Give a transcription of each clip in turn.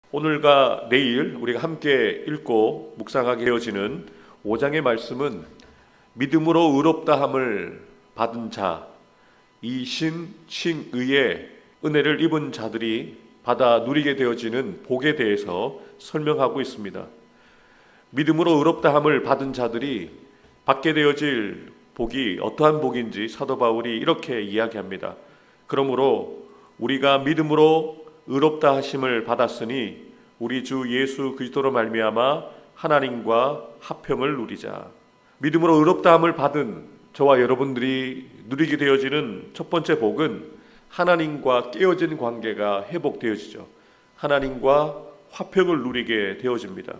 오늘과 내일 우리가 함께 읽고 묵상하게 되어지는 5장의 말씀은 믿음으로 의롭다함을 받은 자, 이신칭의의 은혜를 입은 자들이 받아 누리게 되어지는 복에 대해서 설명하고 있습니다. 믿음으로 의롭다함을 받은 자들이 받게 되어질 복이 어떠한 복인지 사도 바울이 이렇게 이야기합니다. 그러므로 우리가 믿음으로 의롭다 하심을 받았으니 우리 주 예수 그리스도로 말미암아 하나님과 화평을 누리자. 믿음으로 의롭다함을 받은 저와 여러분들이 누리게 되어지는 첫 번째 복은 하나님과 깨어진 관계가 회복되어지죠. 하나님과 화평을 누리게 되어집니다.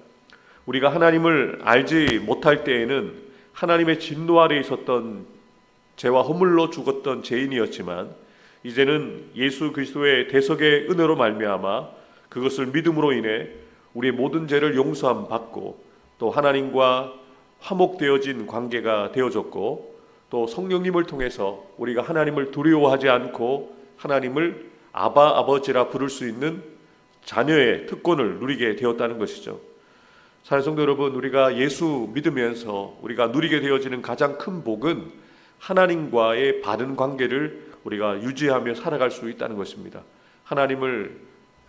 우리가 하나님을 알지 못할 때에는 하나님의 진노 아래 있었던 죄와 허물로 죽었던 죄인이었지만 이제는 예수 그리스도의 대속의 은혜로 말미암아 그것을 믿음으로 인해 우리의 모든 죄를 용서함 받고 또 하나님과 화목되어진 관계가 되어졌고 또 성령님을 통해서 우리가 하나님을 두려워하지 않고 하나님을 아바 아버지라 부를 수 있는 자녀의 특권을 누리게 되었다는 것이죠. 사랑하는 성도 여러분, 우리가 예수 믿으면서 우리가 누리게 되어지는 가장 큰 복은 하나님과의 바른 관계를 우리가 유지하며 살아갈 수 있다는 것입니다. 하나님을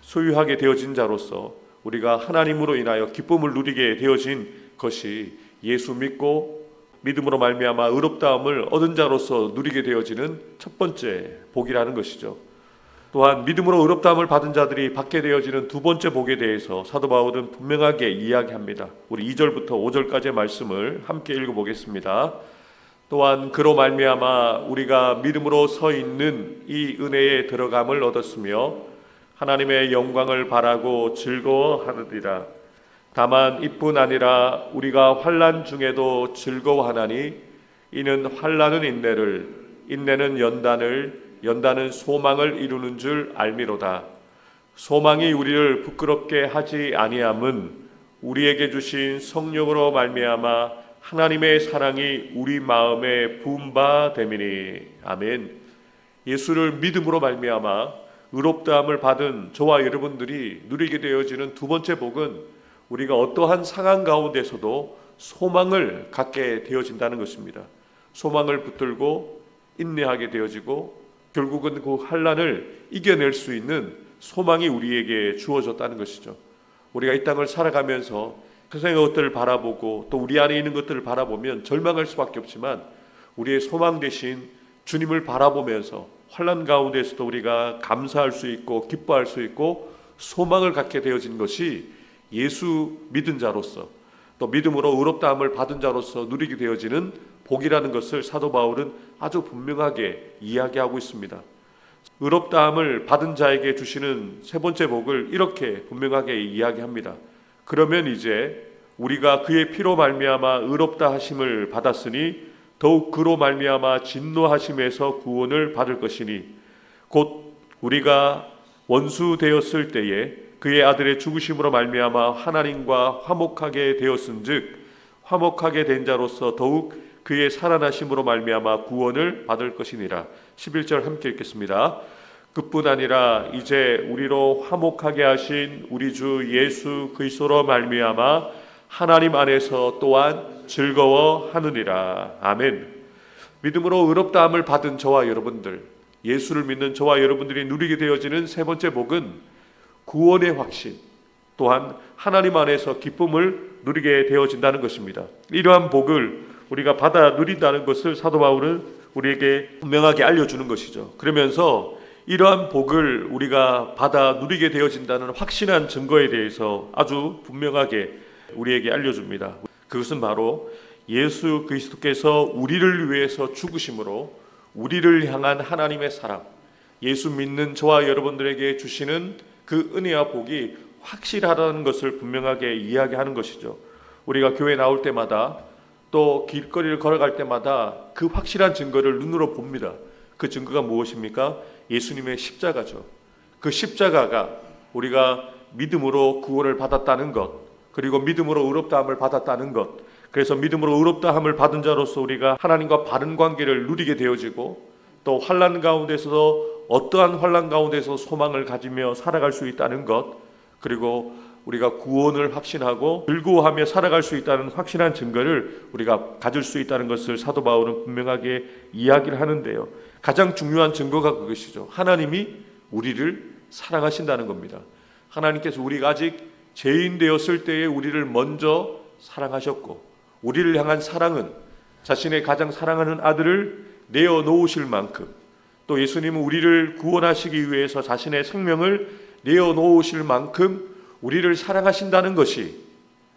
소유하게 되어진 자로서 우리가 하나님으로 인하여 기쁨을 누리게 되어진 것이 예수 믿고 믿음으로 말미암아 의롭다함을 얻은 자로서 누리게 되어지는 첫 번째 복이라는 것이죠. 또한 믿음으로 의롭다함을 받은 자들이 받게 되어지는 두 번째 복에 대해서 사도 바울은 분명하게 이야기합니다. 우리 2절부터 5절까지의 말씀을 함께 읽어보겠습니다. 또한 그로 말미암아 우리가 믿음으로 서 있는 이 은혜에 들어감을 얻었으며 하나님의 영광을 바라고 즐거워하느니라. 다만 이뿐 아니라 우리가 환난 중에도 즐거워하나니 이는 환난은 인내를, 인내는 연단을, 연단은 소망을 이루는 줄 알미로다. 소망이 우리를 부끄럽게 하지 아니함은 우리에게 주신 성령으로 말미암아 하나님의 사랑이 우리 마음에 부은 바 됨이니. 아멘. 예수를 믿음으로 말미암아 의롭다함을 받은 저와 여러분들이 누리게 되어지는 두 번째 복은 우리가 어떠한 상황 가운데서도 소망을 갖게 되어진다는 것입니다. 소망을 붙들고 인내하게 되어지고 결국은 그 환난을 이겨낼 수 있는 소망이 우리에게 주어졌다는 것이죠. 우리가 이 땅을 살아가면서 세상의 것들을 바라보고 또 우리 안에 있는 것들을 바라보면 절망할 수밖에 없지만 우리의 소망 대신 주님을 바라보면서 환난 가운데서도 우리가 감사할 수 있고 기뻐할 수 있고 소망을 갖게 되어진 것이 예수 믿은 자로서 또 믿음으로 의롭다함을 받은 자로서 누리게 되어지는 복이라는 것을 사도 바울은 아주 분명하게 이야기하고 있습니다. 의롭다함을 받은 자에게 주시는 세 번째 복을 이렇게 분명하게 이야기합니다. 그러면 이제 우리가 그의 피로 말미암아 의롭다 하심을 받았으니 더욱 그로 말미암아 진노하심에서 구원을 받을 것이니 곧 우리가 원수 되었을 때에 그의 아들의 죽으심으로 말미암아 하나님과 화목하게 되었은즉 화목하게 된 자로서 더욱 그의 살아나심으로 말미암아 구원을 받을 것이니라. 11절 함께 읽겠습니다. 그뿐 아니라 이제 우리로 화목하게 하신 우리 주 예수 그리스도로 말미암아 하나님 안에서 또한 즐거워하느니라. 아멘. 믿음으로 의롭다함을 받은 저와 여러분들, 예수를 믿는 저와 여러분들이 누리게 되어지는 세 번째 복은 구원의 확신, 또한 하나님 안에서 기쁨을 누리게 되어진다는 것입니다. 이러한 복을 우리가 받아 누린다는 것을 사도 바울은 우리에게 분명하게 알려주는 것이죠. 그러면서 이러한 복을 우리가 받아 누리게 되어진다는 확신한 증거에 대해서 아주 분명하게 우리에게 알려줍니다. 그것은 바로 예수 그리스도께서 우리를 위해서 죽으심으로 우리를 향한 하나님의 사랑, 예수 믿는 저와 여러분들에게 주시는 그 은혜와 복이 확실하다는 것을 분명하게 이야기하는 것이죠. 우리가 교회 나올 때마다 또 길거리를 걸어갈 때마다 그 확실한 증거를 눈으로 봅니다. 그 증거가 무엇입니까? 예수님의 십자가죠. 그 십자가가 우리가 믿음으로 구원을 받았다는 것, 그리고 믿음으로 의롭다함을 받았다는 것, 그래서 믿음으로 의롭다함을 받은 자로서 우리가 하나님과 바른 관계를 누리게 되어지고 또 환난 가운데서도 어떠한 환난 가운데서 소망을 가지며 살아갈 수 있다는 것, 그리고 우리가 구원을 확신하고 즐거워하며 살아갈 수 있다는 확실한 증거를 우리가 가질 수 있다는 것을 사도 바울은 분명하게 이야기를 하는데요. 가장 중요한 증거가 그것이죠. 하나님이 우리를 사랑하신다는 겁니다. 하나님께서 우리가 아직 죄인 되었을 때에 우리를 먼저 사랑하셨고, 우리를 향한 사랑은 자신의 가장 사랑하는 아들을 내어놓으실 만큼, 또 예수님은 우리를 구원하시기 위해서 자신의 생명을 내어놓으실 만큼 우리를 사랑하신다는 것이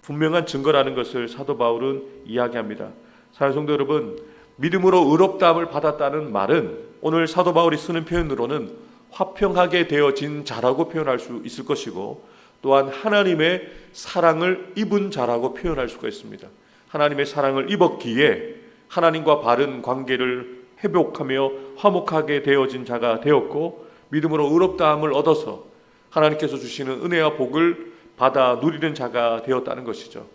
분명한 증거라는 것을 사도 바울은 이야기합니다. 사랑하는 성도 여러분, 믿음으로 의롭다함을 받았다는 말은 오늘 사도 바울이 쓰는 표현으로는 화평하게 되어진 자라고 표현할 수 있을 것이고, 또한 하나님의 사랑을 입은 자라고 표현할 수가 있습니다. 하나님의 사랑을 입었기에 하나님과 바른 관계를 회복하며 화목하게 되어진 자가 되었고, 믿음으로 의롭다함을 얻어서 하나님께서 주시는 은혜와 복을 받아 누리는 자가 되었다는 것이죠.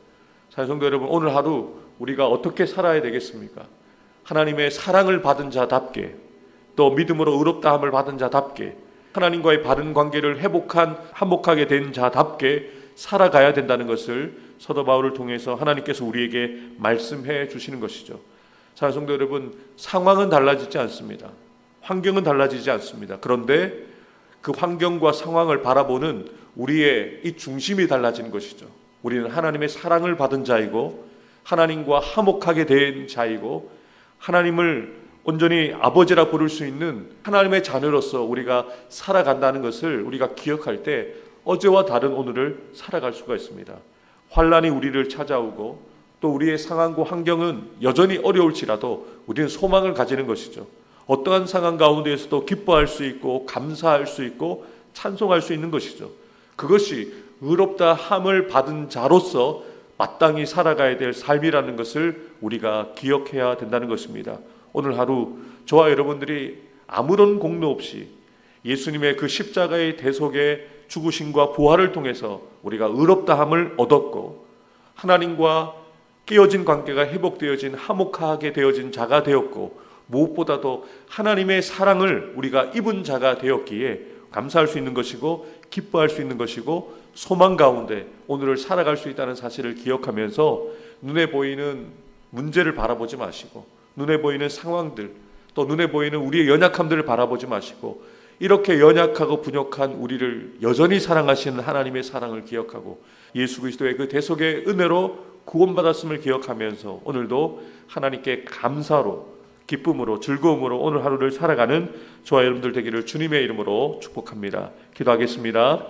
사랑하는 성도 여러분, 오늘 하루 우리가 어떻게 살아야 되겠습니까? 하나님의 사랑을 받은 자답게, 또 믿음으로 의롭다함을 받은 자답게, 하나님과의 바른 관계를 화목하게 된 자답게 살아가야 된다는 것을 사도 바울을 통해서 하나님께서 우리에게 말씀해 주시는 것이죠. 사랑하는 성도 여러분, 상황은 달라지지 않습니다. 환경은 달라지지 않습니다. 그런데 그 환경과 상황을 바라보는 우리의 이 중심이 달라지는 것이죠. 우리는 하나님의 사랑을 받은 자이고, 하나님과 화목하게 된 자이고, 하나님을 온전히 아버지라 부를 수 있는 하나님의 자녀로서 우리가 살아간다는 것을 우리가 기억할 때 어제와 다른 오늘을 살아갈 수가 있습니다. 환난이 우리를 찾아오고, 또 우리의 상황과 환경은 여전히 어려울지라도 우리는 소망을 가지는 것이죠. 어떠한 상황 가운데에서도 기뻐할 수 있고, 감사할 수 있고, 찬송할 수 있는 것이죠. 그것이 의롭다 함을 받은 자로서 마땅히 살아가야 될 삶이라는 것을 우리가 기억해야 된다는 것입니다. 오늘 하루 저와 여러분들이 아무런 공로 없이 예수님의 그 십자가의 대속의 죽으심과 부활을 통해서 우리가 의롭다함을 얻었고, 하나님과 깨어진 관계가 회복되어진 화목하게 되어진 자가 되었고, 무엇보다도 하나님의 사랑을 우리가 입은 자가 되었기에 감사할 수 있는 것이고, 기뻐할 수 있는 것이고, 소망 가운데 오늘을 살아갈 수 있다는 사실을 기억하면서 눈에 보이는 문제를 바라보지 마시고, 눈에 보이는 상황들, 또 눈에 보이는 우리의 연약함들을 바라보지 마시고, 이렇게 연약하고 부족한 우리를 여전히 사랑하시는 하나님의 사랑을 기억하고, 예수 그리스도의 그 대속의 은혜로 구원받았음을 기억하면서 오늘도 하나님께 감사로, 기쁨으로, 즐거움으로 오늘 하루를 살아가는 저와 여러분들 되기를 주님의 이름으로 축복합니다. 기도하겠습니다.